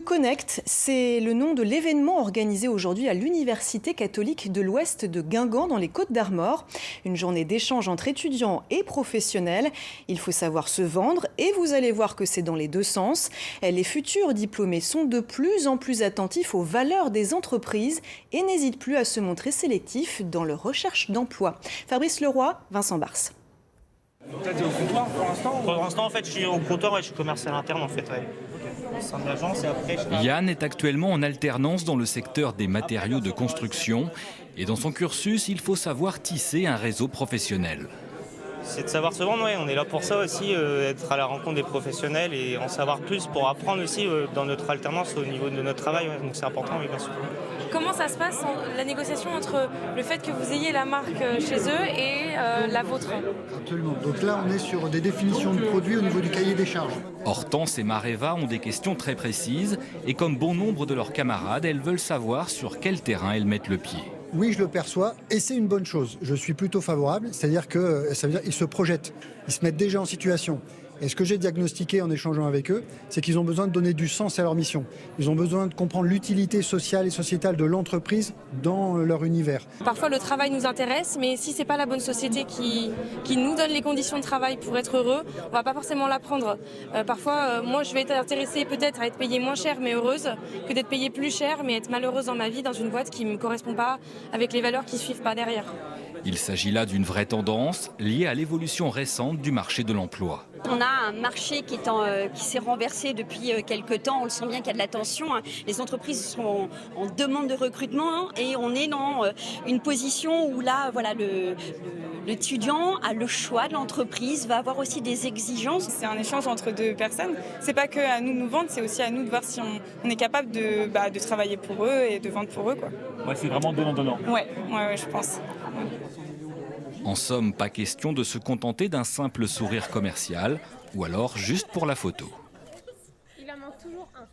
Connect, c'est le nom de l'événement organisé aujourd'hui à l'Université catholique de l'Ouest de Guingamp dans les Côtes-d'Armor. Une journée d'échange entre étudiants et professionnels. Il faut savoir se vendre et vous allez voir que c'est dans les deux sens. Les futurs diplômés sont de plus en plus attentifs aux valeurs des entreprises et n'hésitent plus à se montrer sélectifs dans leur recherche d'emploi. Fabrice Leroy, Vincent Bars. Toi, t'es au comptoir pour l'instant Pour l'instant, en fait, je suis au comptoir et je suis commercial interne, en fait. Ouais. C'est une agence et après, Yann est actuellement en alternance dans le secteur des matériaux de construction. Et dans son cursus, il faut savoir tisser un réseau professionnel. c'est de savoir se vendre, ouais. On est là pour ça aussi, être à la rencontre des professionnels et en savoir plus pour apprendre aussi dans notre alternance au niveau de notre travail. Ouais. Donc c'est important, oui, bien sûr. Comment ça se passe, la négociation entre le fait que vous ayez la marque chez eux et la vôtre? Absolument. Donc là, on est sur des définitions de produits au niveau du cahier des charges. Hortense et Mareva ont des questions très précises et comme bon nombre de leurs camarades, elles veulent savoir sur quel terrain elles mettent le pied. Oui, je le perçois et c'est une bonne chose. Je suis plutôt favorable, c'est-à-dire que ça veut dire qu'ils se projettent, ils se mettent déjà en situation. Et ce que j'ai diagnostiqué en échangeant avec eux, c'est qu'ils ont besoin de donner du sens à leur mission. Ils ont besoin de comprendre l'utilité sociale et sociétale de l'entreprise dans leur univers. Parfois, le travail nous intéresse, mais si c'est pas la bonne société qui nous donne les conditions de travail pour être heureux, on va pas forcément l'apprendre. Parfois, moi, je vais être intéressée peut-être à être payée moins cher, mais heureuse, que d'être payée plus cher, mais être malheureuse dans ma vie, dans une boîte qui me correspond pas avec les valeurs qui suivent pas derrière. Il s'agit là d'une vraie tendance liée à l'évolution récente du marché de l'emploi. On a un marché qui s'est renversé depuis quelques temps. On le sent bien qu'il y a de la tension. Les entreprises sont en demande de recrutement et on est dans une position où là, voilà, l'étudiant a le choix de l'entreprise, va avoir aussi des exigences. C'est un échange entre deux personnes. C'est pas que à nous de nous vendre, c'est aussi à nous de voir si on est capable de travailler pour eux et de vendre pour eux, quoi. Ouais, c'est vraiment donnant-donnant. Ouais, je pense. Ouais. En somme, pas question de se contenter d'un simple sourire commercial ou alors juste pour la photo. Il en manque toujours un.